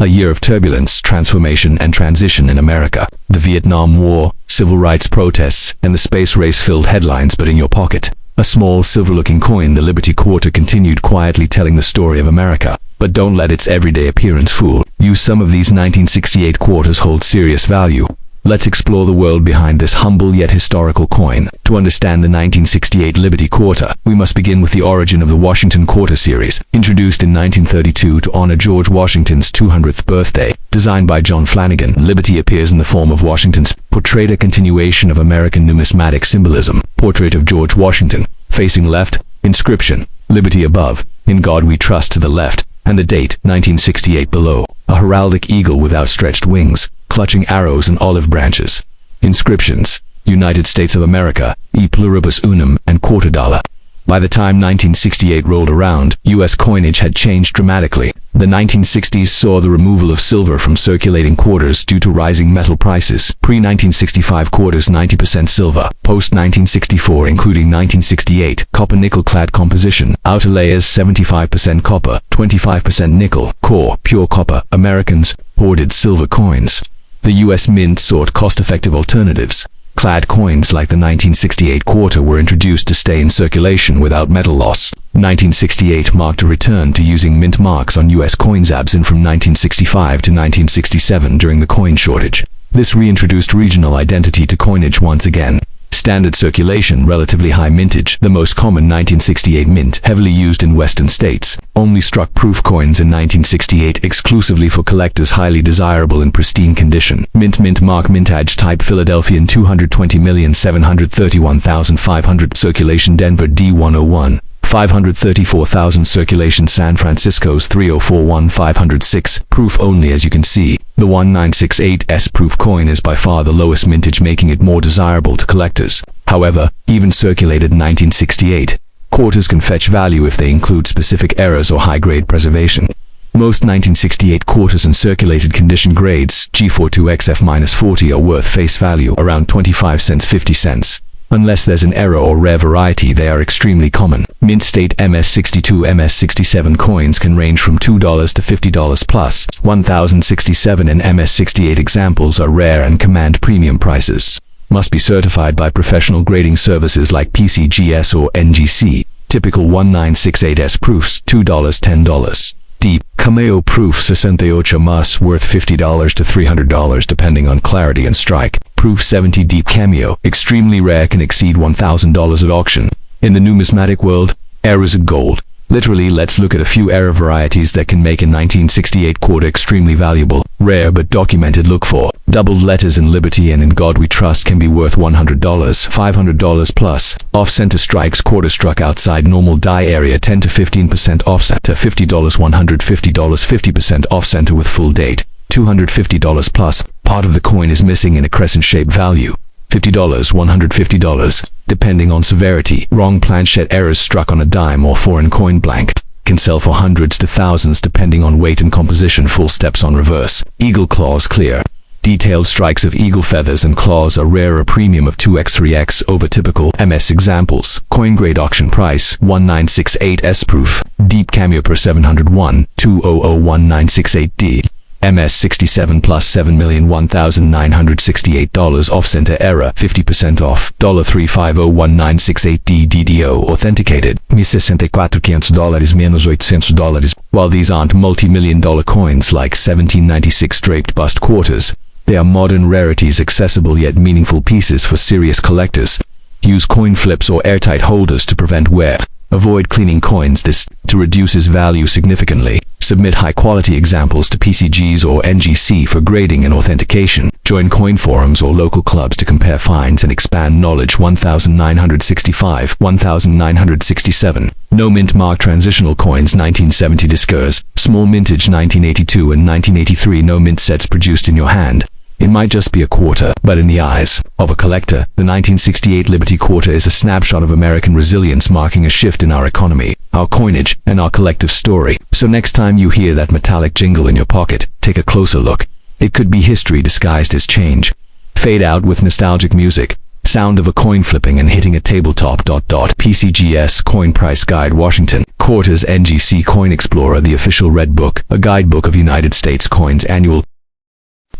A year of turbulence, transformation, and transition in America. The Vietnam War, civil rights protests, and the space race filled headlines, but in your pocket, a small silver-looking coin, the Liberty Quarter, continued quietly telling the story of America. But don't let its everyday appearance fool you. Some of these 1968 quarters hold serious value. Let's explore the world behind this humble yet historical coin. To understand the 1968 Liberty Quarter, we must begin with the origin of the Washington Quarter series. Introduced in 1932 to honor George Washington's 200th birthday, designed by John Flanagan, Liberty appears in the form of Washington's portrait, a continuation of American numismatic symbolism. Portrait of George Washington, facing left, inscription, Liberty above, In God We Trust to the left, and the date, 1968 below. A heraldic eagle with outstretched wings, clutching arrows and olive branches. Inscriptions: United States of America, E Pluribus Unum, and quarter dollar. By the time 1968 rolled around, U.S. coinage had changed dramatically. The 1960s saw the removal of silver from circulating quarters due to rising metal prices. Pre-1965 quarters 90% silver. Post-1964 including 1968, copper-nickel clad composition. Outer layers 75% copper, 25% nickel. Core, pure copper. Americans hoarded silver coins. The U.S. Mint sought cost-effective alternatives. Clad coins like the 1968 quarter were introduced to stay in circulation without metal loss. 1968 marked a return to using mint marks on U.S. coins, absent from 1965 to 1967 during the coin shortage. This reintroduced regional identity to coinage once again. Standard circulation, relatively high mintage. The most common 1968 mint, heavily used in western states, only struck proof coins in 1968 exclusively for collectors, highly desirable in pristine condition. Mint mark mintage type Philadelphian 220,731,500 circulation Denver D101. 534,000 circulation San Francisco's 304,506 proof only. As you can see, the 1968S proof coin is by far the lowest mintage, making it more desirable to collectors. However, even circulated in 1968, quarters can fetch value if they include specific errors or high-grade preservation. Most 1968 quarters in circulated condition grades G42XF-40 are worth face value around 25 cents 50 cents. Unless there's an error or rare variety, they are extremely common. Mint state MS62, MS67 coins can range from $2 to $50 plus. 1067 and MS68 examples are rare and command premium prices. Must be certified by professional grading services like PCGS or NGC. Typical 1968S proofs, $2 $10. Deep Cameo proof 68 mas, worth $50 to $300 depending on clarity and strike. Proof 70 deep cameo, extremely rare, can exceed $1,000 at auction. In the numismatic world, errors are gold. Literally, let's look at a few error varieties that can make a 1968 quarter extremely valuable. Rare but documented: look for doubled letters in Liberty and In God We Trust can be worth $100, $500 plus. Off-center strikes, quarter struck outside normal die area, 10 to 15% off-center, $50, $150, 50% off-center with full date, $250 plus. Part of the coin is missing in a crescent-shaped value, $50, $150, depending on severity. Wrong planchette errors struck on a dime or foreign coin blank can sell for hundreds to thousands depending on weight and composition. Full steps on reverse. Eagle claws clear. Detailed strikes of eagle feathers and claws are rare, a premium of 2x 3x over typical MS examples. Coin grade auction price 1968S proof. Deep cameo per 701, 2001968D. MS67 plus $7,001,968. Off-center error, 50% off, $3501968D DDO authenticated. $64,500 menos $800. While these aren't multi-million-dollar coins like 1796 draped bust quarters, they are modern rarities, accessible yet meaningful pieces for serious collectors. Use coin flips or airtight holders to prevent wear. Avoid cleaning coins to reduces value significantly. Submit high-quality examples to PCGs or NGC for grading and authentication. Join coin forums or local clubs to compare finds and expand knowledge. 1965, 1967. No mint mark transitional coins 1970 discurs. Small mintage 1982 and 1983. No mint sets produced in your hand. It might just be a quarter, but in the eyes of a collector, the 1968 Liberty Quarter is a snapshot of American resilience, marking a shift in our economy, our coinage, and our collective story. So next time you hear that metallic jingle in your pocket, take a closer look. It could be history disguised as change. Fade out with nostalgic music. Sound of a coin flipping and hitting a tabletop. PCGS Coin Price Guide, Washington. Quarters. NGC Coin Explorer, the official red book, a guidebook of United States coins. Annual.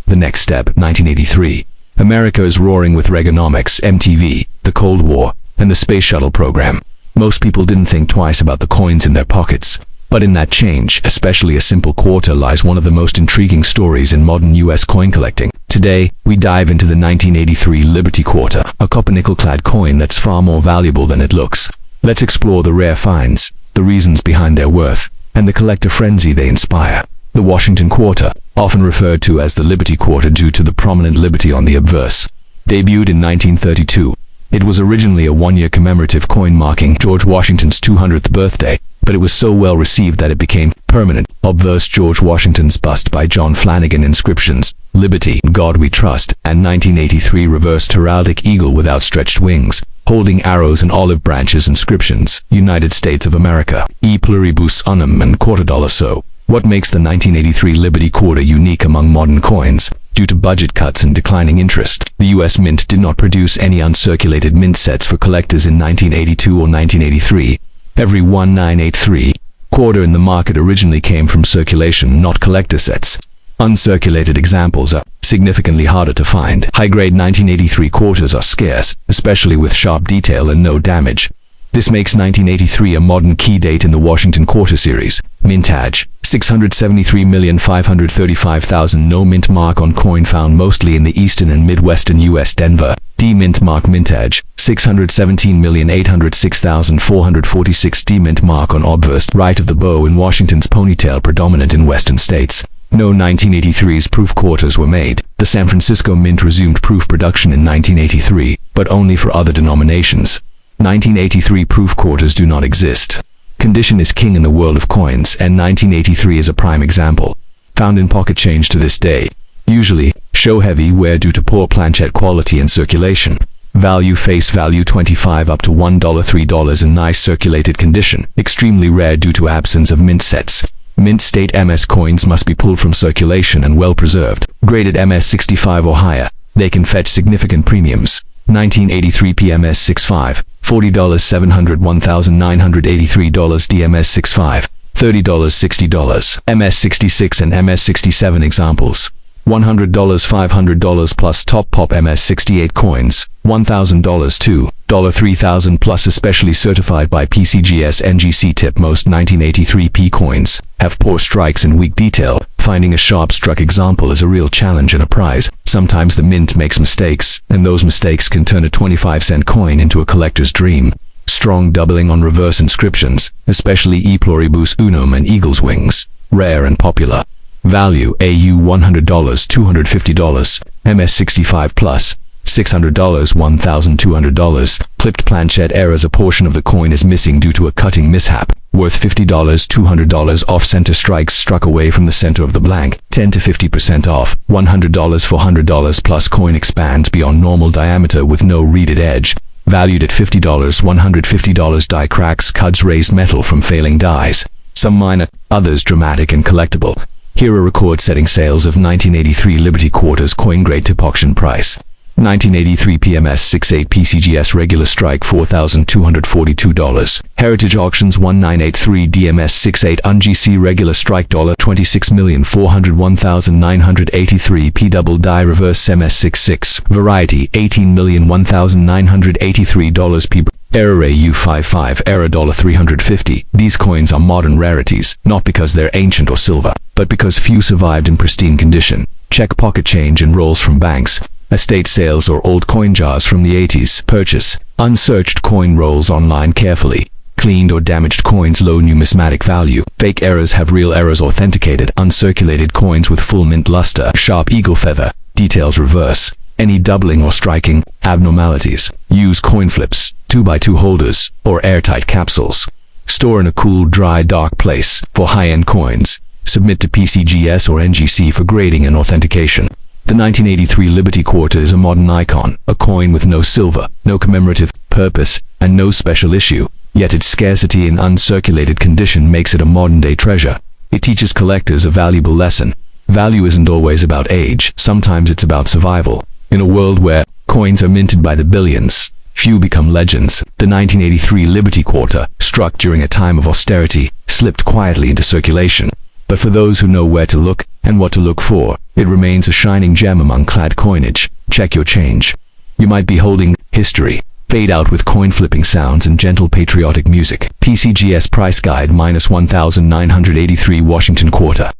The next step. 1983. America is roaring with Reaganomics, MTV, the Cold War, and the Space Shuttle program. Most people didn't think twice about the coins in their pockets. But in that change, especially a simple quarter, lies one of the most intriguing stories in modern U.S. coin collecting. Today, we dive into the 1983 Liberty Quarter, a copper-nickel-clad coin that's far more valuable than it looks. Let's explore the rare finds, the reasons behind their worth, and the collector frenzy they inspire. The Washington Quarter, often referred to as the Liberty Quarter due to the prominent liberty on the obverse, debuted in 1932. It was originally a one-year commemorative coin marking George Washington's 200th birthday, but it was so well received that it became permanent. Obverse. George Washington's bust by John Flanagan. Inscriptions: Liberty, God We Trust, and 1983 reversed heraldic eagle with outstretched wings, holding arrows and olive branches. Inscriptions: United States of America, Pluribus Unum, and $quarter. So, what makes the 1983 Liberty Quarter unique among modern coins? Due to budget cuts and declining interest, the U.S. Mint did not produce any uncirculated mint sets for collectors in 1982 or 1983. Every 1983 quarter in the market originally came from circulation, not collector sets. Uncirculated examples are significantly harder to find. High-grade 1983 quarters are scarce, especially with sharp detail and no damage. This makes 1983 a modern key date in the Washington Quarter series. Mintage: 673,535,000. No mint mark on coin, found mostly in the eastern and midwestern U.S. Denver. D mint mark. Mintage: 617,806,446. D mint mark on Obverse. Right of the bow in Washington's ponytail, predominant in western states. No 1983's proof quarters were made. The San Francisco Mint resumed proof production in 1983, but only for other denominations. 1983 proof quarters do not exist. Condition is king in the world of coins, and 1983 is a prime example. Found in pocket change to this day. Usually, show-heavy wear due to poor planchette quality and circulation. Value: face value $25 up to $1, $3 in nice circulated condition. Extremely rare due to absence of mint sets. Mint state MS coins must be pulled from circulation and well preserved. Graded MS 65 or higher. They can fetch significant premiums. 1983 PMS 65, $40, $701,983. DMS 65, $30, $60. MS 66 and MS 67 examples: $100, $500 plus top pop MS 68 coins, $1,000, $2, $3,000 plus, especially certified by PCGS NGC tip. Most 1983 P coins have poor strikes and weak detail. Finding a sharp struck example is a real challenge and a prize. Sometimes the mint makes mistakes, and those mistakes can turn a 25-cent coin into a collector's dream. Strong doubling on reverse inscriptions, especially Pluribus Unum and eagle's wings. Rare and popular. Value: AU $100, $250, MS 65 plus, $600, $1,200. Clipped planchette errors: a portion of the coin is missing due to a cutting mishap. Worth $50, $200. Off-center strikes struck away from the center of the blank, 10 to 50% off. $100, $400 plus, coin expands beyond normal diameter with no reeded edge. Valued at $50, $150. Die cracks: cuts raised metal from failing dies. Some minor, others dramatic and collectible. Here are record-setting sales of 1983 Liberty Quarters coin grade tip auction price. 1983 PMS 68 PCGS regular strike $4,242. Heritage Auctions 1983 DMS 68 UNGC regular strike $26,401,983. P double die reverse MS 66 variety $18,001,983. P error AU55 error $350. These coins are modern rarities, not because they're ancient or silver, but because few survived in pristine condition. Check pocket change and rolls from banks, estate sales, or old coin jars from the 80s. Purchase unsearched coin rolls online carefully. Cleaned or damaged coins: low numismatic value. Fake errors have real errors authenticated. Uncirculated coins with full mint luster. Sharp eagle feather. Details reverse. Any doubling or striking abnormalities. Use coin flips, 2x2 holders, or airtight capsules. Store in a cool, dry, dark place. For high-end coins, submit to PCGS or NGC for grading and authentication. The 1983 Liberty Quarter is a modern icon, a coin with no silver, no commemorative purpose, and no special issue. Yet its scarcity in uncirculated condition makes it a modern-day treasure. It teaches collectors a valuable lesson. Value isn't always about age, sometimes it's about survival. In a world where Coins are minted by the billions. Few become legends. The 1983 Liberty Quarter, struck during a time of austerity, slipped quietly into circulation. But for those who know where to look and what to look for, it remains a shining gem among clad coinage. Check your change. You might be holding history. Fade out with coin flipping sounds and gentle patriotic music. PCGS Price Guide -1983 Washington Quarter.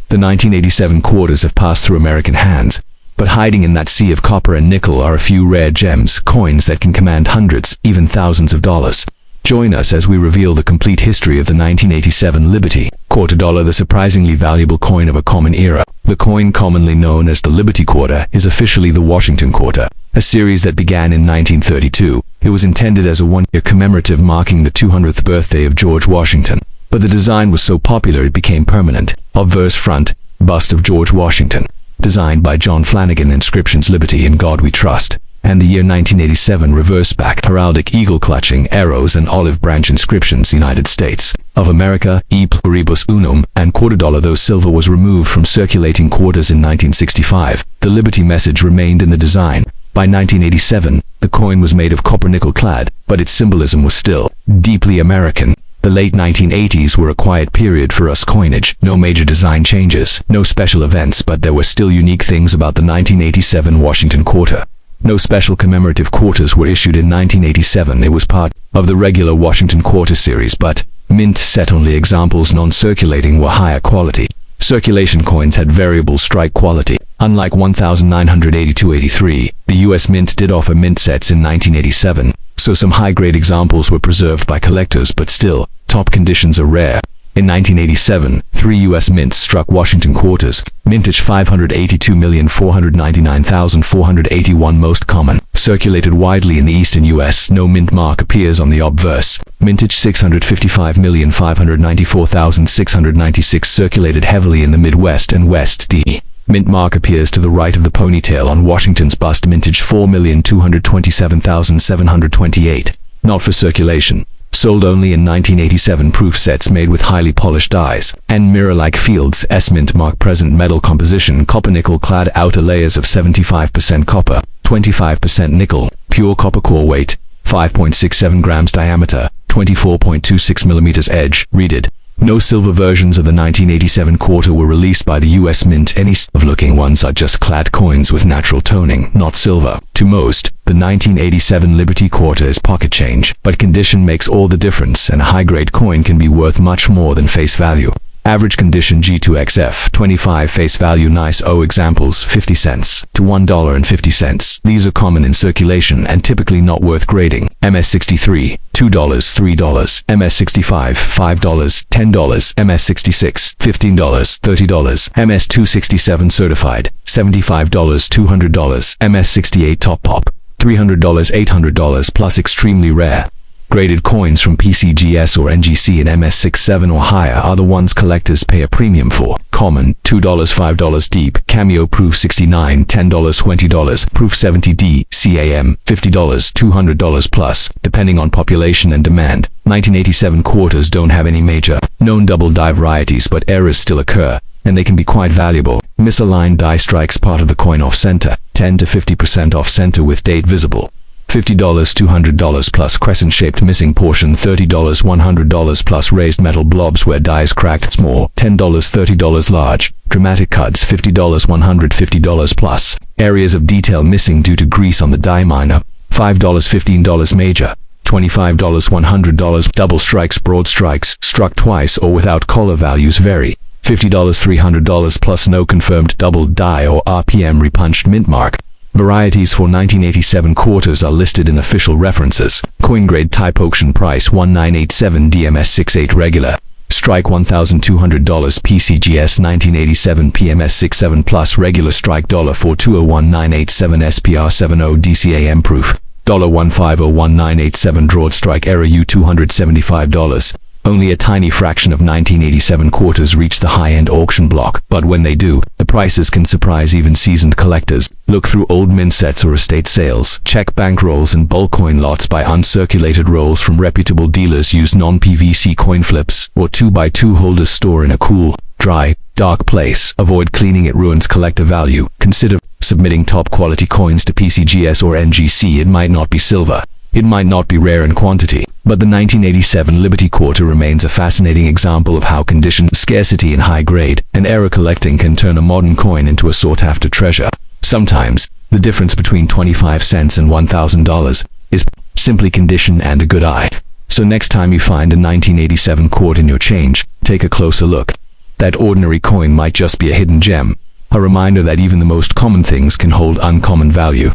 The 1987 quarters have passed through American hands, but hiding in that sea of copper and nickel are a few rare gems, coins that can command hundreds, even thousands of dollars. Join us as we reveal the complete history of the 1987 Liberty Quarter Dollar, the surprisingly valuable coin of a common era. The coin, commonly known as the Liberty Quarter, is officially the Washington Quarter, a series that began in 1932. It was intended as a one-year commemorative marking the 200th birthday of George Washington, but the design was so popular it became permanent. Obverse front, bust of George Washington, designed by John Flanagan. Inscriptions: Liberty, in God we trust. And the year 1987 reverse back, heraldic eagle clutching arrows and olive branch inscriptions: United States of America, e Pluribus Unum, and quarter dollar. Though silver was removed from circulating quarters in 1965, the Liberty message remained in the design. By 1987, the coin was made of copper nickel clad, but its symbolism was still deeply American. The late 1980s were a quiet period for us coinage. No major design changes, no special events, but there were still unique things about the 1987 Washington Quarter. No special commemorative quarters were issued in 1987. It was part of the regular Washington Quarter series, but mint set only examples non-circulating were higher quality. Circulation coins had variable strike quality. Unlike 1982-83, the US Mint did offer mint sets in 1987, so some high-grade examples were preserved by collectors, but still, top conditions are rare. In 1987, 3 U.S. mints struck Washington quarters. Mintage 582,499,481, most common. Circulated widely in the eastern U.S. No mint mark appears on the obverse. Mintage 655,594,696 circulated heavily in the Midwest and West. D. Mint mark appears to the right of the ponytail on Washington's bust. Mintage 4,227,728. Not for circulation. Sold only in 1987. Proof sets made with highly polished dies and mirror-like fields. S-mint mark present metal composition: copper nickel clad outer layers of 75% copper, 25% nickel, pure copper. Core weight 5.67 grams, diameter 24.26 millimeters, edge reeded. No silver versions of the 1987 quarter were released by the US Mint. Any looking ones are just clad coins with natural toning, not silver. To most, the 1987 Liberty Quarter is pocket change, but condition makes all the difference, and a high-grade coin can be worth much more than face value. Average condition G2XF 25, face value nice. Examples: 50 cents to $1.50. These are common in circulation and typically not worth grading. MS63 $2, $3, MS65 $5, $10, MS66 $15, $30, MS267 certified $75, $200, MS68 top pop $300, $800 plus. Extremely rare. Graded coins from PCGS or NGC and MS67 or higher are the ones collectors pay a premium for. Common: $2, $5 deep, cameo proof 69, $10, $20, proof 70D, CAM, $50, $200 plus, depending on population and demand. 1987 quarters don't have any major known double die varieties, but errors still occur, and they can be quite valuable. Misaligned die strikes part of the coin off center, 10 to 50% off center with date visible. $50, $200 plus, crescent-shaped missing portion, $30, $100 plus, raised metal blobs where dies cracked, small, $10, $30 large, dramatic cuts, $50, $150 plus, areas of detail missing due to grease on the die, minor, $5, $15 major, $25, $100, double strikes, broad strikes, struck twice or without collar, values vary, $50, $300 plus, no confirmed double die or RPM repunched mint mark. Varieties for 1987 quarters are listed in official references. Coin grade type: auction price 1987 DMS68 regular. Strike $1,200 PCGS 1987 PMS67 plus regular strike $4201987 SPR70 DCAM proof $1501987 drawed strike error U275. Only a tiny fraction of 1987 quarters reach the high-end auction block, but when they do, the prices can surprise even seasoned collectors. Look through old mint sets or estate sales. Check bank rolls and bulk coin lots. Buy uncirculated rolls from reputable dealers. Use non-PVC coin flips or 2x2 holders. Store in a cool, dry, dark place. Avoid cleaning, it ruins collector value. Consider Submitting top-quality coins to PCGS or NGC, it might not be silver. It might not be rare in quantity, but the 1987 Liberty Quarter remains a fascinating example of how condition, scarcity in high grade, and error collecting can turn a modern coin into a sought-after treasure. Sometimes, the difference between 25 cents and $1,000 is simply condition and a good eye. So next time you find a 1987 quart in your change, take a closer look. That ordinary coin might just be a hidden gem, a reminder that even the most common things can hold uncommon value.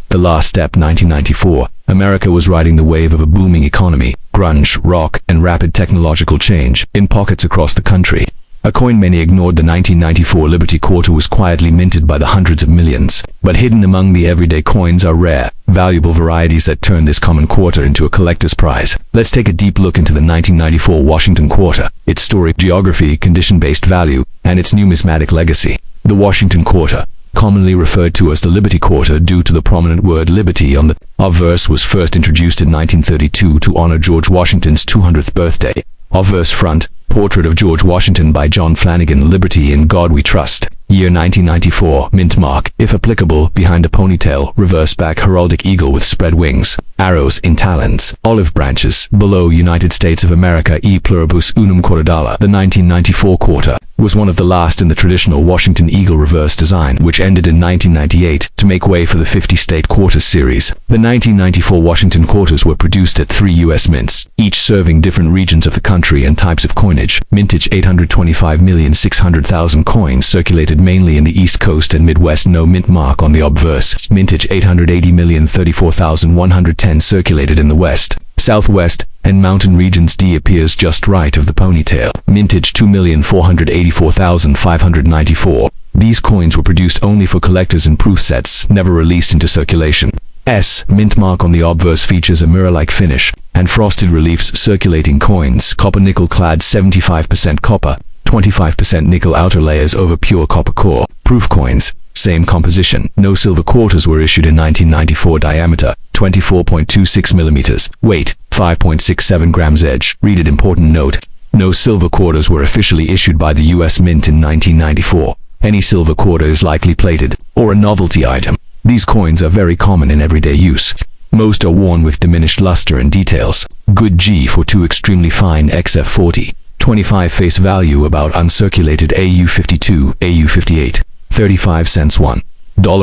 The last step, 1994, America was riding the wave of a booming economy, grunge, rock, and rapid technological change in pockets across the country. A coin many ignored, the 1994 Liberty Quarter was quietly minted by the hundreds of millions. But hidden among the everyday coins are rare, valuable varieties that turn this common quarter into a collector's prize. Let's take a deep look into the 1994 Washington Quarter, its story, geography, condition-based value, and its numismatic legacy. The Washington Quarter, commonly referred to as the Liberty Quarter due to the prominent word liberty on the obverse, was first introduced in 1932 to honor George Washington's 200th birthday. Obverse front, portrait of George Washington by John Flanagan, Liberty in God We Trust. Year 1994, mint mark, if applicable, behind a ponytail, reverse back heraldic eagle with spread wings, arrows in talons, olive branches, below United States of America, e Pluribus Unum quartadala. The 1994 quarter was one of the last in the traditional Washington eagle reverse design, which ended in 1998 to make way for the 50-state quarters series. The 1994 Washington quarters were produced at 3 U.S. mints, each serving different regions of the country and types of coinage. Mintage 825,600,000 coins circulated mainly in the East Coast and Midwest. No mint mark on the obverse. Mintage 880,034,110 circulated in the West, Southwest, and mountain regions. D appears just right of the ponytail. Mintage 2,484,594. These coins were produced only for collectors in proof sets, never released into circulation. S. Mint mark on the obverse features a mirror-like finish and frosted reliefs. Circulating coins, copper nickel clad, 75% copper, 25% nickel outer layers over pure copper core. Proof coins, same composition. No silver quarters were issued in 1994. Diameter, 24.26 millimeters. Weight, 5.67 grams. Edge. Read it. Important note: no silver quarters were officially issued by the U.S. Mint in 1994. Any silver quarter is likely plated, or a novelty item. These coins are very common in everyday use. Most are worn with diminished luster and details. Good G for 2 extremely fine XF40. 25 face value about uncirculated AU52, AU58. 35 cents $1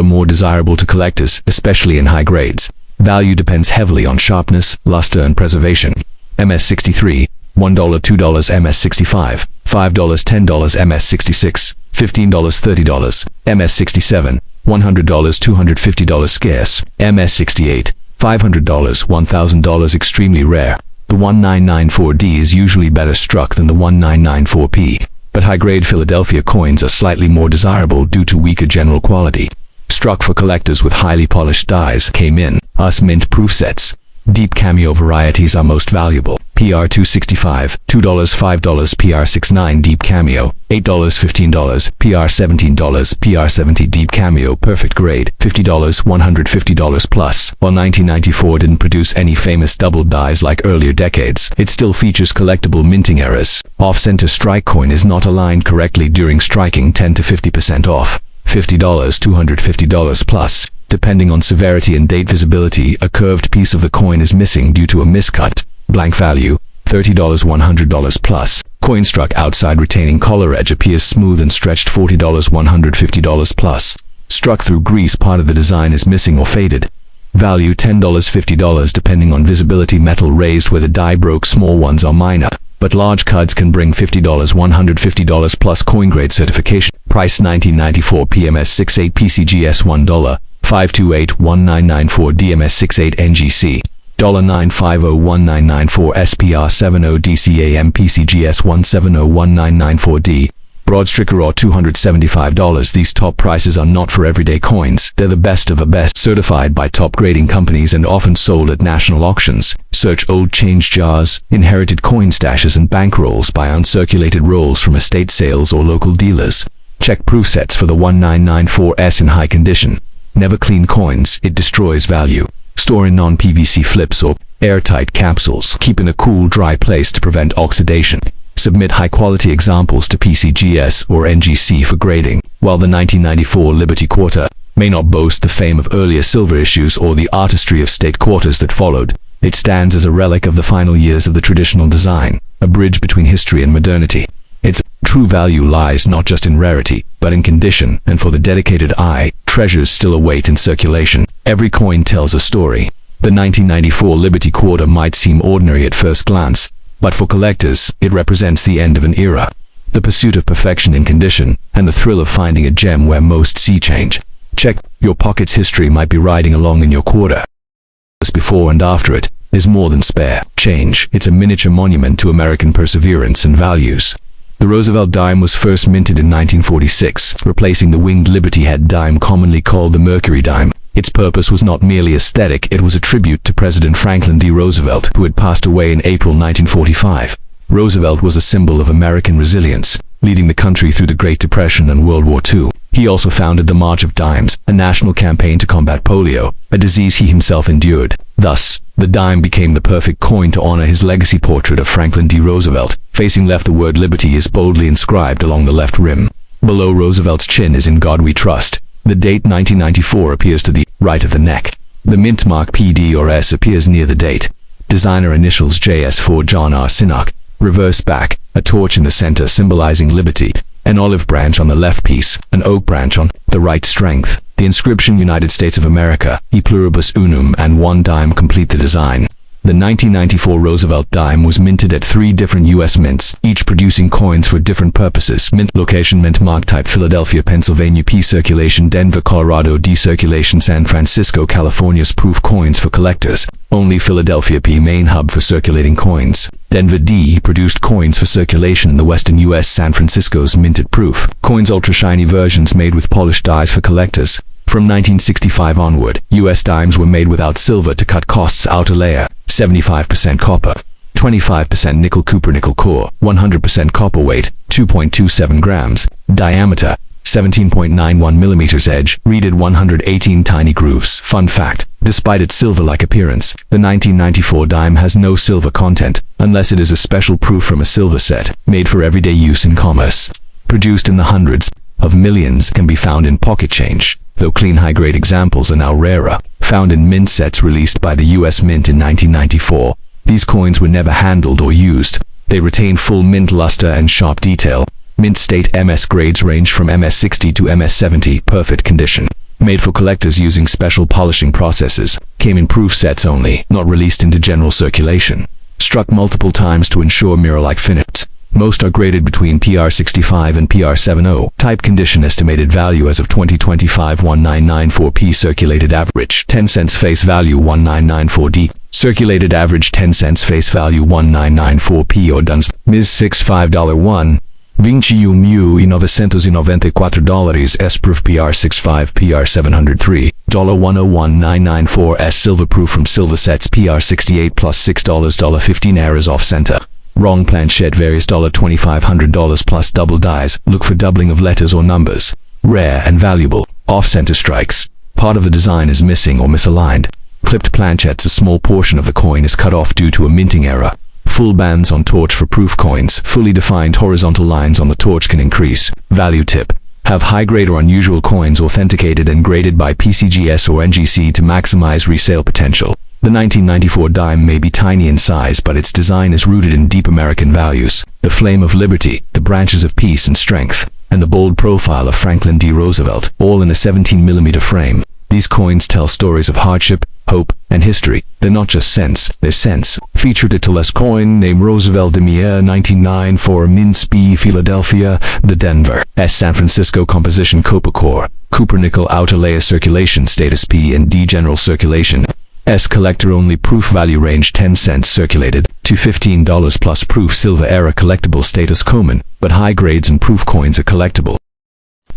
more desirable to collectors, especially in high grades. Value depends heavily on sharpness, luster, and preservation. MS63, $1, $2, MS65, $5, $10, MS66, $15, $30, MS67, $100, $250 scarce. MS68, $500, $1,000 extremely rare. The 1994D is usually better struck than the 1994P, but high-grade Philadelphia coins are slightly more desirable due to weaker general quality. Struck for collectors with highly polished dies. Came in US mint proof sets. Deep cameo varieties are most valuable. PR 265, $2, $5, PR 69 deep cameo, $8, $15, PR $17, PR 70 deep cameo perfect grade, $50, $150 plus. While 1994 didn't produce any famous double dies like earlier decades, it still features collectible minting errors. Off-center strike coin is not aligned correctly during striking, 10 to 50% off. $50, $250 plus. Depending on severity and date visibility, a curved piece of the coin is missing due to a miscut. Blank value, $30, $100 plus. Coin struck outside retaining collar edge appears smooth and stretched, $40, $150 plus. Struck through grease, part of the design is missing or faded. Value $10, $50 depending on visibility. Metal raised where the die broke, small ones are minor, but large cuts can bring $50, $150 plus. Coin grade certification. Price 1994 PMS 68 PCGS $1, 528-1994 DMS 68 NGC, $950-1994 SPR 70 DCAM PCGS 170-1994D. Broad sticker or $275. These top prices are not for everyday coins. They're the best of the best, certified by top grading companies and often sold at national auctions. Search old change jars, inherited coin stashes, and bankrolls by uncirculated rolls from estate sales or local dealers. Check proof sets for the 1994S in high condition. Never clean coins, it destroys value. Store in non-PVC flips or airtight capsules. Keep in a cool, dry place to prevent oxidation. Submit high-quality examples to PCGS or NGC for grading. While the 1994 Liberty Quarter may not boast the fame of earlier silver issues or the artistry of state quarters that followed. It stands as a relic of the final years of the traditional design, a bridge between history and modernity. Its true value lies not just in rarity, but in condition, and for the dedicated eye, treasures still await in circulation. Every coin tells a story. The 1994 Liberty Quarter might seem ordinary at first glance, but for collectors, it represents the end of an era. The pursuit of perfection in condition, and the thrill of finding a gem where most see change. Check your pocket's history might be riding along in your quarter. Before and after it is more than spare change. It's a miniature monument to American perseverance and values. The Roosevelt dime was first minted in 1946, replacing the winged Liberty Head dime commonly called the Mercury dime. Its purpose was not merely aesthetic, it was a tribute to President Franklin D. Roosevelt, who had passed away in April 1945. Roosevelt was a symbol of American resilience, leading the country through the Great Depression and World War II. He also founded the March of Dimes, a national campaign to combat polio, a disease he himself endured. Thus, the dime became the perfect coin to honor his legacy. Portrait of Franklin D. Roosevelt. Facing left, the word liberty is boldly inscribed along the left rim. Below Roosevelt's chin is "In God We Trust." The date 1994 appears to the right of the neck. The mint mark PD or S appears near the date. Designer initials JS for John R. Sinnock. Reverse back, a torch in the center symbolizing liberty, an olive branch on the left piece, an oak branch on the right. Strength. The inscription United States of America, E Pluribus Unum, and one dime complete the design. The 1994 Roosevelt dime was minted at 3 different U.S. mints, each producing coins for different purposes. Mint location: mint mark type Philadelphia, Pennsylvania. P circulation Denver, Colorado. D circulation San Francisco, California's proof coins for collectors. Only Philadelphia. P main hub for circulating coins. Denver. D produced coins for circulation in the western U.S. San Francisco's minted proof coins. Ultra shiny versions made with polished dies for collectors. From 1965 onward, U.S. dimes were made without silver to cut costs. Outer layer: 75% copper, 25% nickel, copper nickel core, 100% copper. Weight: 2.27 grams. Diameter: 17.91 millimeters. Edge: reeded 118 tiny grooves. Fun fact: despite its silver-like appearance, the 1994 dime has no silver content, unless it is a special proof from a silver set, made for everyday use in commerce. Produced in the hundreds of millions, can be found in pocket change, though clean high-grade examples are now rarer. Found in mint sets released by the U.S. Mint in 1994. These coins were never handled or used. They retain full mint luster and sharp detail. Mint state MS grades range from MS60 to MS70, perfect condition. Made for collectors using special polishing processes. Came in proof sets only, not released into general circulation. Struck multiple times to ensure mirror-like finish. Most are graded between PR65 and PR70. Type condition. Estimated value as of 2025 1994. P circulated average 10 cents. Face value 1994. D circulated average 10 cents. Face value 1994. P or Duns Ms. $65.1 $21,994 S proof PR65 PR703 $101,994 S silver proof from silver sets PR68 plus $6 $15 errors off center. Wrong planchette varies $2,500 plus double dies. Look for doubling of letters or numbers. Rare and valuable. Off-center strikes. Part of the design is missing or misaligned. Clipped planchettes. A small portion of the coin is cut off due to a minting error. Full bands on torch for proof coins. Fully defined horizontal lines on the torch can increase value. Tip: have high-grade or unusual coins authenticated and graded by PCGS or NGC to maximize resale potential. The 1994 dime may be tiny in size, but its design is rooted in deep American values. The flame of liberty, the branches of peace and strength, and the bold profile of Franklin D. Roosevelt, all in a 17mm frame. These coins tell stories of hardship, hope, and history. They're not just cents, they're sense. Featured a Tulles coin named Roosevelt Demier 1994 Mints B Philadelphia, the Denver S San Francisco composition copper core, copper nickel outer layer circulation status P and D general circulation. S collector only proof value range 10 cents circulated to $15 plus proof silver era collectible status common, but high grades and proof coins are collectible.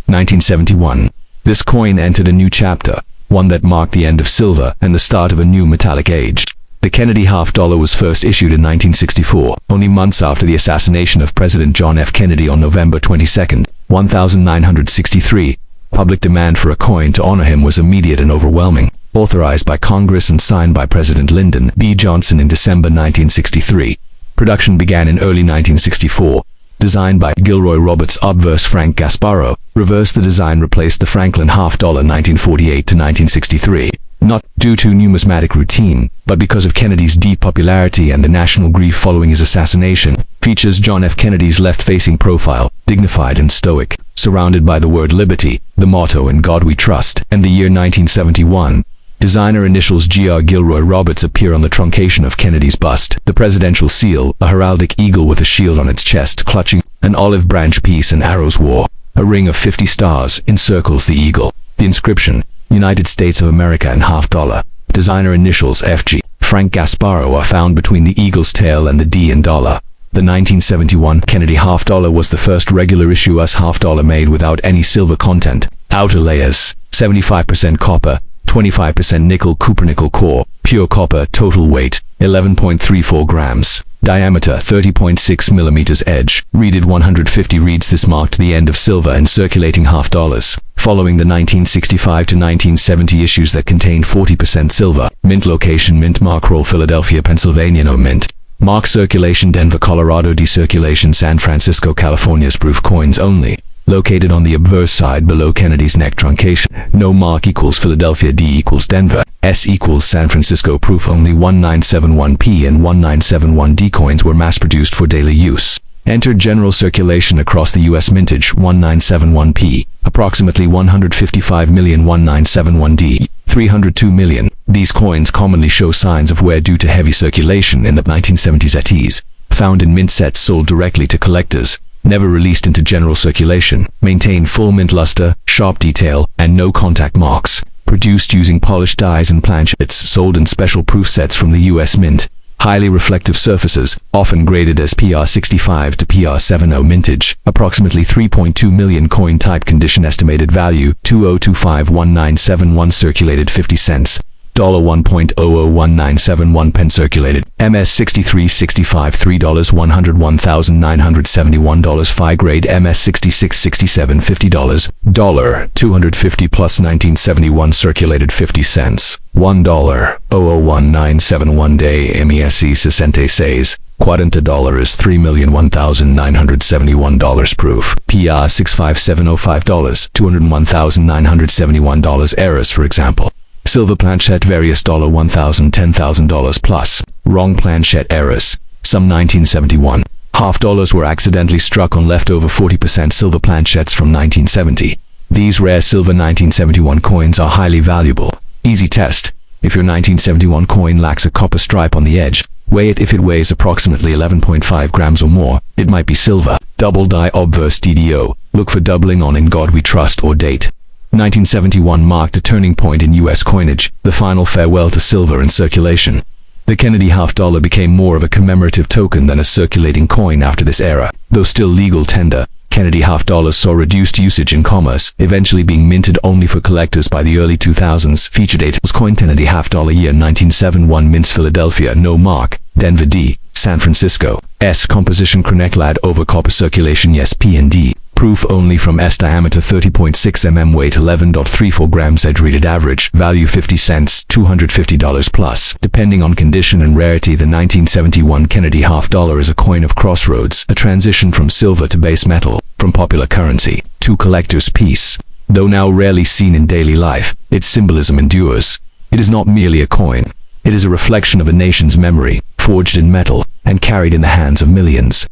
1971. This coin entered a new chapter, one that marked the end of silver and the start of a new metallic age. The Kennedy $50 was first issued in 1964, only months after the assassination of President John F. Kennedy on November 22, 1963. Public demand for a coin to honor him was immediate and overwhelming. Authorized by Congress and signed by President Lyndon B. Johnson in December 1963. Production began in early 1964. designed by Gilroy Roberts. Obverse Frank Gasparro, reversed the design, replaced the Franklin half dollar 1948 to 1963. Not due to numismatic routine, but because of Kennedy's deep popularity and the national grief following his assassination. Features John F. Kennedy's left-facing profile, dignified and stoic, surrounded by the word liberty, the motto "In God We Trust," and the year 1971. Designer initials G.R. Gilroy Roberts appear on the truncation of Kennedy's bust. The presidential seal, a heraldic eagle with a shield on its chest clutching an olive branch piece and arrows wore. A ring of 50 stars encircles the eagle. The inscription, United States of America and half dollar. Designer initials F.G. Frank Gasparro are found between the eagle's tail and the D in dollar. The 1971 Kennedy half dollar was the first regular issue US half dollar made without any silver content. Outer layers, 75% copper, 25% nickel cupronickel core, pure copper, total weight, 11.34 grams. Diameter 30.6 millimeters. Edge, reeded 150 reeds. This marked the end of silver in circulating half dollars. Following the 1965 to 1970 issues that contained 40% silver. Mint location: Mint mark roll, Philadelphia, Pennsylvania. No mint mark circulation: Denver, Colorado. Decirculation: San Francisco, California. Proof coins only. Located on the obverse side below Kennedy's neck truncation. No mark equals Philadelphia. D equals Denver. S equals San Francisco. Proof only. 1971p and 1971d coins were mass-produced for daily use. Entered general circulation across the U.S. mintage 1971p, approximately 155 million. 1971d, 302 million. These coins commonly show signs of wear due to heavy circulation in the 1970s. At ease. Found in mint sets sold directly to collectors. Never released into general circulation. Maintain full mint luster, sharp detail, and no contact marks. Produced using polished dies and planchets. Sold in special proof sets from the U.S. Mint. Highly reflective surfaces, often graded as PR65 to PR70 mintage. Approximately 3.2 million coin type. Condition estimated value 20251971. Circulated 50 cents. $1.001971 pen circulated. MS6365 $3 $101,971. Phi grade MS6667 $50. $250 plus 1971 circulated 50 cents. $1.001971 day MESC 66 40 dollars $3,001,971 proof. PR 65705 $201,971 errors. For example, silver planchette various $1,000 $10,000 plus. Wrong planchette errors. Some 1971 half dollars were accidentally struck on leftover 40% silver planchettes from 1970. These rare silver 1971 coins are highly valuable. Easy test. If your 1971 coin lacks a copper stripe on the edge, weigh it. If it weighs approximately 11.5 grams or more, it might be silver. Double die obverse DDO. Look for doubling on "In God We Trust" or date. 1971 marked a turning point in U.S. coinage, the final farewell to silver in circulation. The Kennedy half dollar became more of a commemorative token than a circulating coin after this era. Though still legal tender, Kennedy half dollars saw reduced usage in commerce, eventually being minted only for collectors by the early 2000s. Feature date was coin Kennedy half dollar year 1971. Mints Philadelphia. No mark. Denver. D. San Francisco. S. Composition Chroneclad over copper circulation. Yes. P and D. Proof only from S. Diameter 30.6 mm. Weight 11.34 grams. Edge reeded. Average value 50 cents. $250 plus. Depending on condition and rarity, the 1971 Kennedy half dollar is a coin of crossroads, a transition from silver to base metal, from popular currency to collector's piece. Though now rarely seen in daily life, its symbolism endures. It is not merely a coin. It is a reflection of a nation's memory, forged in metal and carried in the hands of millions.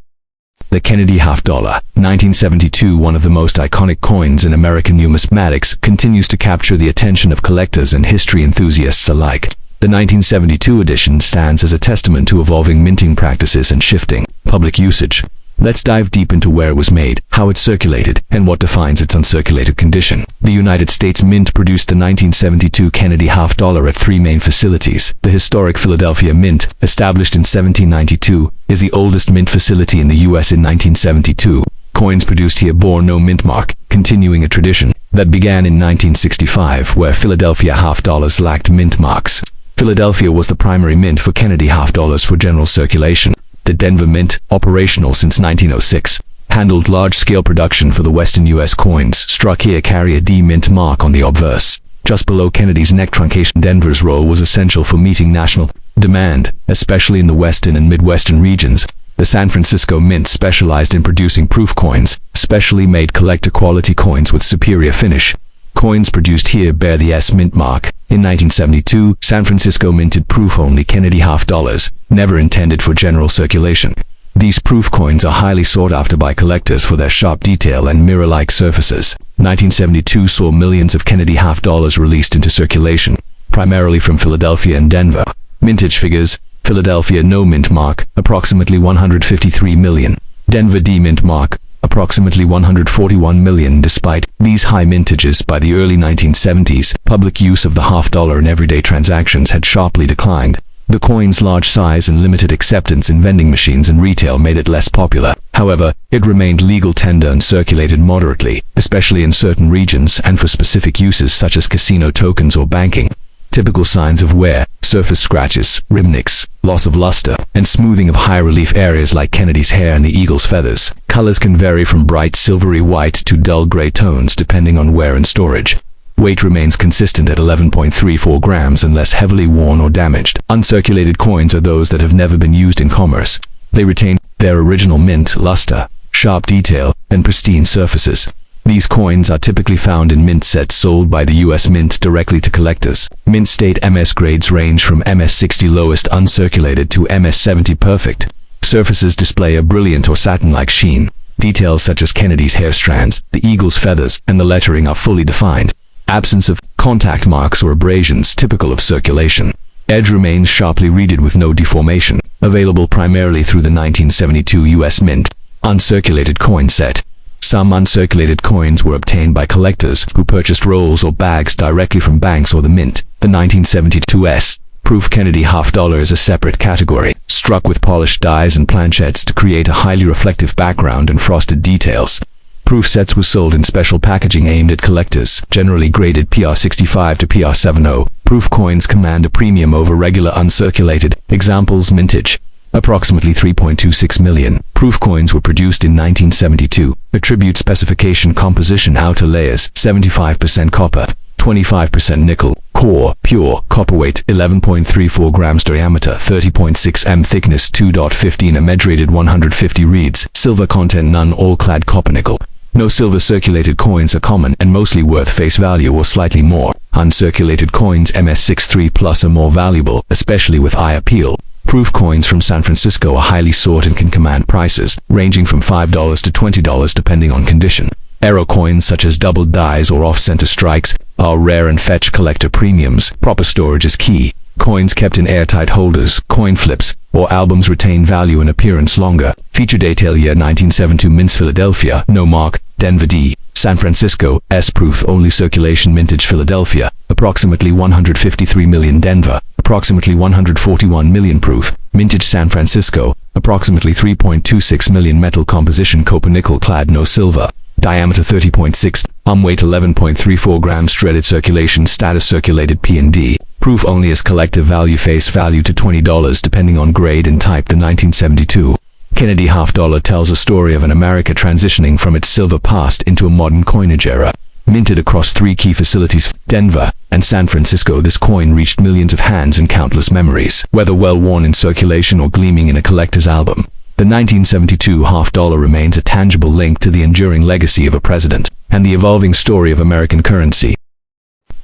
The Kennedy half dollar, 1972, one of the most iconic coins in American numismatics, continues to capture the attention of collectors and history enthusiasts alike. The 1972 edition stands as a testament to evolving minting practices and shifting public usage. Let's dive deep into where it was made, how it circulated, and what defines its uncirculated condition. The United States Mint produced the 1972 Kennedy half dollar at three main facilities. The historic Philadelphia Mint, established in 1792, is the oldest mint facility in the U.S. in 1972. Coins produced here bore no mint mark, continuing a tradition that began in 1965, where Philadelphia half dollars lacked mint marks. Philadelphia was the primary mint for Kennedy half dollars for general circulation. The Denver Mint, operational since 1906, handled large-scale production for the Western U.S. coins struck here carry a D mint mark on the obverse. Just below Kennedy's neck truncation, Denver's role was essential for meeting national demand, especially in the Western and Midwestern regions. The San Francisco Mint specialized in producing proof coins, specially made collector-quality coins with superior finish. Coins produced here bear the S Mint mark. In 1972, San Francisco minted proof-only Kennedy half dollars, never intended for general circulation. These proof coins are highly sought after by collectors for their sharp detail and mirror-like surfaces. 1972 saw millions of Kennedy half dollars released into circulation, primarily from Philadelphia and Denver. Mintage figures: Philadelphia no mint mark, approximately 153 million. Denver D mint mark, approximately 141 million. Despite these high mintages by the early 1970s, public use of the half dollar in everyday transactions had sharply declined. The coin's large size and limited acceptance in vending machines and retail made it less popular. However, it remained legal tender and circulated moderately, especially in certain regions and for specific uses such as casino tokens or banking. Typical signs of wear: surface scratches, rim nicks, loss of luster, and smoothing of high-relief areas like Kennedy's hair and the eagle's feathers. Colors can vary from bright silvery white to dull gray tones depending on wear and storage. Weight remains consistent at 11.34 grams unless heavily worn or damaged. Uncirculated coins are those that have never been used in commerce. They retain their original mint luster, sharp detail, and pristine surfaces. These coins are typically found in mint sets sold by the U.S. Mint directly to collectors. Mint state MS grades range from MS-60 lowest uncirculated to MS-70 perfect. Surfaces display a brilliant or satin-like sheen. Details such as Kennedy's hair strands, the eagle's feathers, and the lettering are fully defined. Absence of contact marks or abrasions typical of circulation. Edge remains sharply reeded with no deformation. Available primarily through the 1972 U.S. Mint. Uncirculated coin set. Some uncirculated coins were obtained by collectors who purchased rolls or bags directly from banks or the mint. The 1972 S proof Kennedy half dollar is a separate category, struck with polished dies and planchettes to create a highly reflective background and frosted details. Proof sets were sold in special packaging aimed at collectors, generally graded PR65 to PR70. Proof coins command a premium over regular uncirculated. Examples: mintage, approximately 3.26 million. Proof coins were produced in 1972. Attribute specification: composition outer layers, 75% copper, 25% nickel. Core, pure, copper. Weight, 11.34 grams. Diameter, 30.6 m. Thickness, 2.15 m. Rated 150 reads. Silver content: none. All clad copper nickel. No silver circulated coins are common and mostly worth face value or slightly more. Uncirculated coins MS63 plus are more valuable, especially with eye appeal. Proof coins from San Francisco are highly sought and can command prices ranging from $5 to $20 depending on condition. Aero coins such as doubled dies or off-center strikes are rare and fetch collector premiums. Proper storage is key. Coins kept in airtight holders, coin flips, or albums retain value and appearance longer. Feature detail: year 1972 mints. Philadelphia, no mark. Denver D. San Francisco, S proof only circulation. Mintage: Philadelphia, approximately 153 million. Denver, approximately 141 million. Proof mintage: San Francisco, approximately 3.26 million. Metal composition: copper nickel clad, no silver. Diameter 30.6 weight 11.34 grams. Shredded circulation status: circulated P&D. Proof only as collector value. Face value to $20 depending on grade and type. The 1972 Kennedy half dollar tells a story of an America transitioning from its silver past into a modern coinage era. Minted across three key facilities, Denver and San Francisco, this coin reached millions of hands and countless memories, whether well worn in circulation or gleaming in a collector's album. The 1972 half dollar remains a tangible link to the enduring legacy of a president and the evolving story of American currency.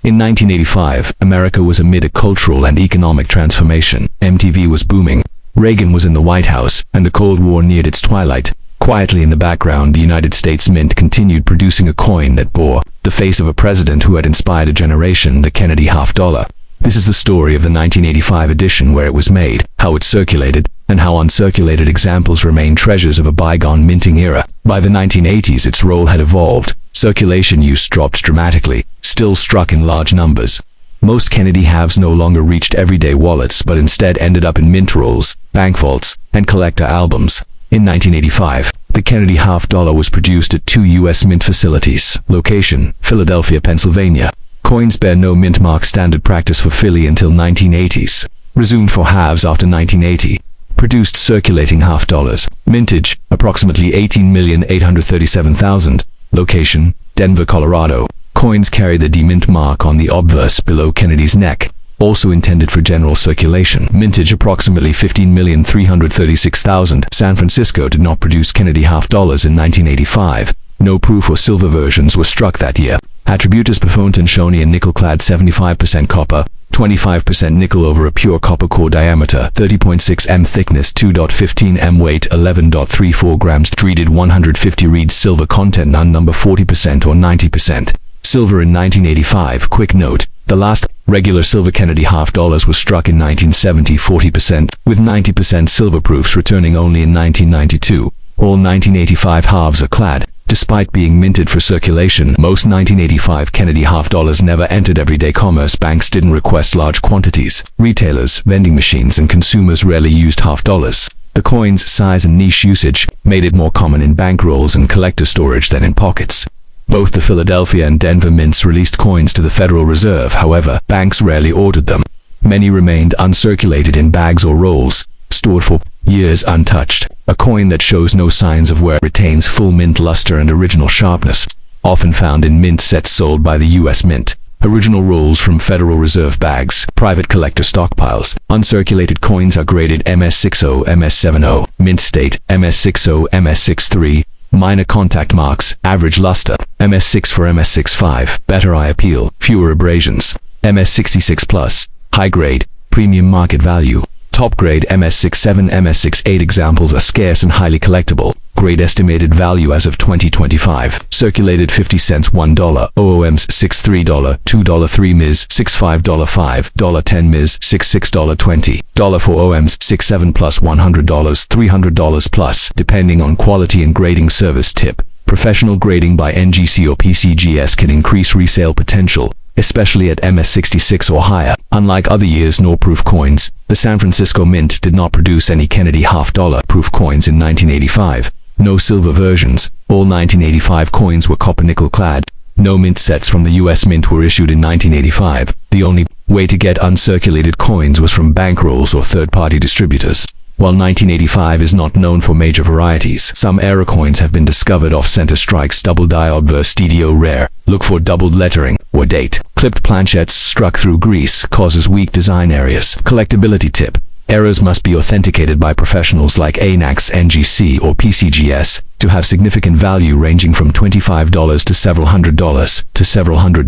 In 1985, America was amid a cultural and economic transformation. MTV was booming. Reagan was in the White House, and the Cold War neared its twilight. Quietly in the background, the United States Mint continued producing a coin that bore the face of a president who had inspired a generation, the Kennedy half dollar. This is the story of the 1985 edition, where it was made, how it circulated, and how uncirculated examples remain treasures of a bygone minting era. By the 1980s, its role had evolved. Circulation use dropped dramatically, still struck in large numbers. Most Kennedy halves no longer reached everyday wallets, but instead ended up in mint rolls, bank vaults, and collector albums. In 1985, the Kennedy half dollar was produced at 2 U.S. Mint facilities. Location: Philadelphia, Pennsylvania. Coins bear no mint mark, standard practice for Philly until 1980s. Resumed for halves after 1980. Produced circulating half dollars. Mintage: approximately 18,837,000. Location: Denver, Colorado. Coins carry the D-mint mark on the obverse below Kennedy's neck. also intended for general circulation. Mintage approximately 15,336,000. San Francisco did not produce Kennedy half dollars in 1985. No proof or silver versions were struck that year. Attributus perfonton Shoshone and nickel-clad 75% copper, 25% nickel over a pure copper core diameter, 30.6 m thickness, 2.15 m weight, 11.34 grams, treated 150 reads silver content, none number 40% or 90%. Silver in 1985. Quick note, the last regular silver Kennedy half dollars was struck in 1970, 40%, with 90% silver proofs returning only in 1992. All 1985 halves are clad. Despite being minted for circulation, most 1985 Kennedy half dollars never entered everyday commerce. Banks didn't request large quantities. Retailers, vending machines, and consumers rarely used half dollars. The coin's size and niche usage made it more common in bankrolls and collector storage than in pockets. Both the Philadelphia and Denver mints released coins to the Federal Reserve. However, banks rarely ordered them. Many remained uncirculated in bags or rolls, stored for years untouched. A coin that shows no signs of wear retains full mint luster and original sharpness, often found in mint sets sold by the U.S. Mint. Original rolls from Federal Reserve bags, private collector stockpiles. Uncirculated coins are graded MS60, MS70, mint state, MS60, MS63, minor contact marks, average luster, MS6 for MS65, better eye appeal, fewer abrasions, MS66 plus, high grade, premium market value. Top grade MS67, MS68 examples are scarce and highly collectible. Grade estimated value as of 2025. Circulated 50 cents, $1, OOMs $63, $2, Ms. $65, $5, $10 Ms. $66, $20, for OMs $67 plus $100, $300 plus, depending on quality and grading. Service tip. Professional grading by NGC or PCGS can increase resale potential, especially at MS66 or higher. Unlike other years' no-proof coins, the San Francisco Mint did not produce any Kennedy half-dollar proof coins in 1985. No silver versions. All 1985 coins were copper nickel clad. No mint sets from the U.S. Mint were issued in 1985. The only way to get uncirculated coins was from bankrolls or third-party distributors. While 1985 is not known for major varieties, some error coins have been discovered. Off-center strikes, double die, Obverse, DDO rare. Look for doubled lettering or date. Clipped planchettes struck through grease causes weak design areas. Collectability tip. Errors must be authenticated by professionals like ANAX, NGC, or PCGS to have significant value, ranging from $25 to several hundred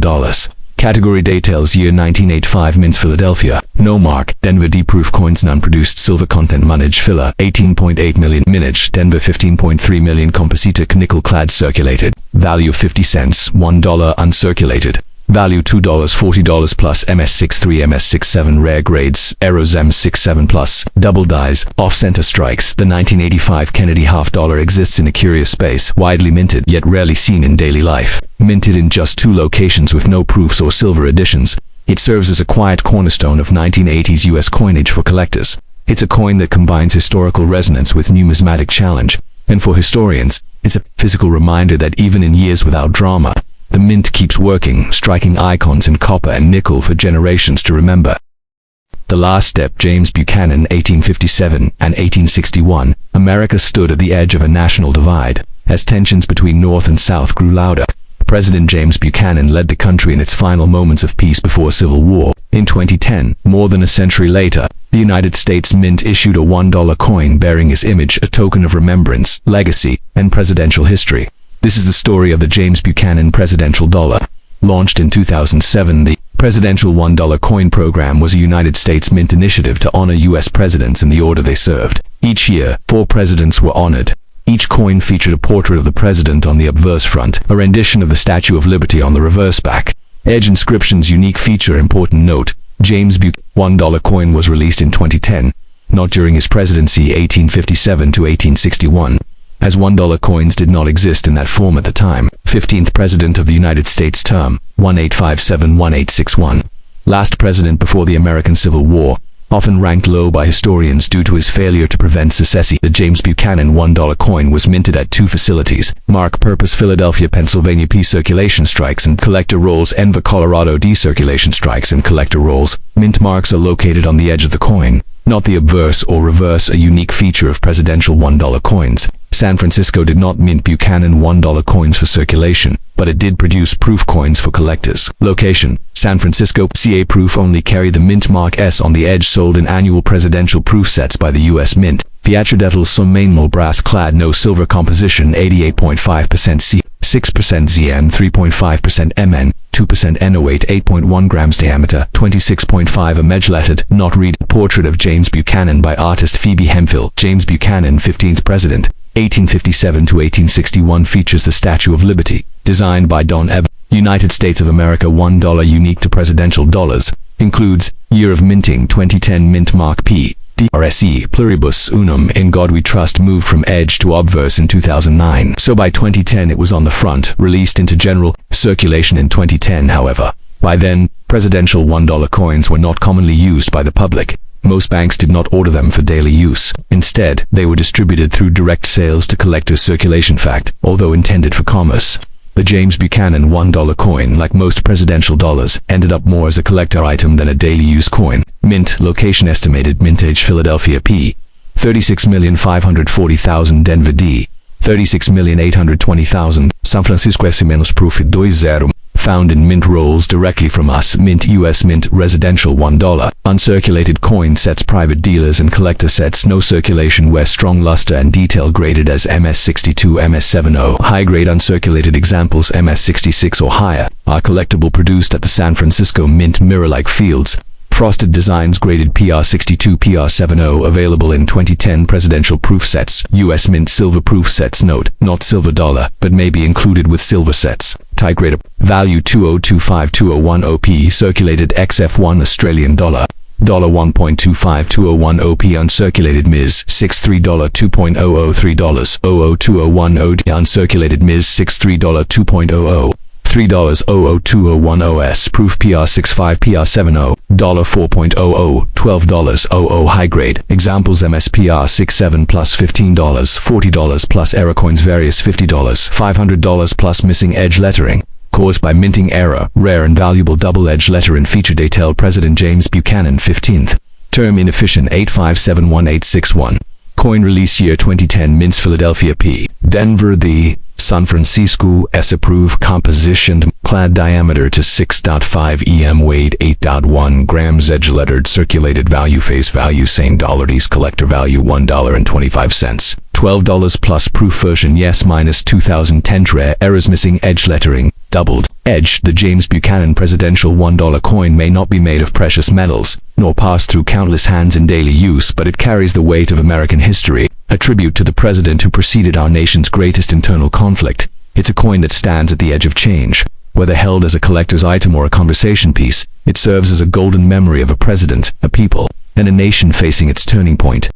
dollars. Category details. Year 1985 Mints Philadelphia. No mark. Denver D-proof coins. None produced. Silver content. Managed. Phila 18.8 million. Minage. Denver 15.3 million. Composite nickel clad. Circulated. Value 50 cents. $1 uncirculated. Value $2, $40 plus. MS63, MS67 rare grades. Errors M67 plus. Double dies. Off-center strikes. The 1985 Kennedy half dollar exists in a curious space, widely minted yet rarely seen in daily life. Minted in just 2 locations with no proofs or silver editions, it serves as a quiet cornerstone of 1980s U.S. coinage for collectors. It's a coin that combines historical resonance with numismatic challenge, and for historians, it's a physical reminder that even in years without drama, the mint keeps working, striking icons in copper and nickel for generations to remember. The Last Step. James Buchanan, 1857 and 1861. America stood at the edge of a national divide, as tensions between North and South grew louder. President James Buchanan led the country in its final moments of peace before Civil War. In 2010, more than a century later, the United States Mint issued a $1 coin bearing his image, a token of remembrance, legacy, and presidential history. This is the story of the James Buchanan Presidential Dollar. Launched in 2007, the Presidential $1 Coin Program was a United States Mint initiative to honor U.S. presidents in the order they served. Each year, 4 presidents were honored. Each coin featured a portrait of the president on the obverse front, a rendition of the Statue of Liberty on the reverse back. Edge inscription's unique feature. Important note, James Buchanan $1 coin was released in 2010, not during his presidency 1857 to 1861. As $1 coins did not exist in that form at the time. 15th President of the United States term, 1857-1861. Last president before the American Civil War, often ranked low by historians due to his failure to prevent secession. The James Buchanan $1 coin was minted at 2 facilities: Mark Purpose, Philadelphia, Pennsylvania. P circulation strikes and collector rolls. Denver, Colorado. D circulation strikes and collector rolls. Mint marks are located on the edge of the coin, not the obverse or reverse, a unique feature of presidential $1 coins. San Francisco did not mint Buchanan $1 coins for circulation, but it did produce proof coins for collectors. Location: San Francisco. CA proof only carry the mint mark S on the edge, sold in annual presidential proof sets by the U.S. Mint. Fiatrodetals some Manganese-brass clad, no silver composition, 88.5% C, 6% ZN, 3.5% MN, 2% NO8, 8.1 grams diameter, 26.5 image lettered, not read. Portrait of James Buchanan by artist Phoebe Hemphill. James Buchanan, 15th President, 1857 to 1861, features the Statue of Liberty, designed by Don Ebb. United States of America $1 unique to presidential dollars. Includes year of minting 2010 mint mark P. DRSE Pluribus Unum In God We Trust moved from Edge to Obverse in 2009, so by 2010 it was on the front, released into general circulation in 2010. However, by then, presidential $1 coins were not commonly used by the public. Most banks did not order them for daily use. Instead, they were distributed through direct sales to collectors' circulation. Fact, although intended for commerce, the James Buchanan $1 coin, like most presidential dollars, ended up more as a collector item than a daily use coin. Mint location estimated: mintage Philadelphia P. 36,540,000 Denver D. 36,820,000 San Francisco S menos proof 20 found in mint rolls directly from us. Mint US Mint residential $1 uncirculated coin sets, private dealers and collector sets, no circulation, where strong luster and detail, graded as MS62 MS70. High grade uncirculated examples MS66 or higher are collectible, produced at the San Francisco Mint. Mirror-like fields, frosted designs, graded PR62 PR70, available in 2010 presidential proof sets. US Mint silver proof sets. Note, not silver dollar, but may be included with silver sets. Type grade value 2025-2010 OP circulated XF1 Australian dollar. $1.25-201 OP uncirculated Ms. $63 $2.003 002010 OD uncirculated Ms. $63 $2.00 $3.002010 OS proof PR65 PR70 $4.00 $12.00 high grade examples MSPR 67 plus $15 $40 plus error coins various $50 $500 plus missing edge lettering caused by minting error, rare and valuable double edge letter in feature detail. President James Buchanan 15th term inefficient 8571861 coin release year 2010 mints Philadelphia P. Denver The San Francisco S approved composition clad diameter to 6.5 em weight 8.1 grams edge lettered circulated value face value same dollars collector value $1.25 $12 plus proof version yes minus 2010 rare errors missing edge lettering doubled edge. The James Buchanan presidential $1 coin may not be made of precious metals nor pass through countless hands in daily use, but it carries the weight of American history, a tribute to the president who preceded our nation's greatest internal conflict. It's a coin that stands at the edge of change. Whether held as a collector's item or a conversation piece, it serves as a golden memory of a president, a people, and a nation facing its turning point.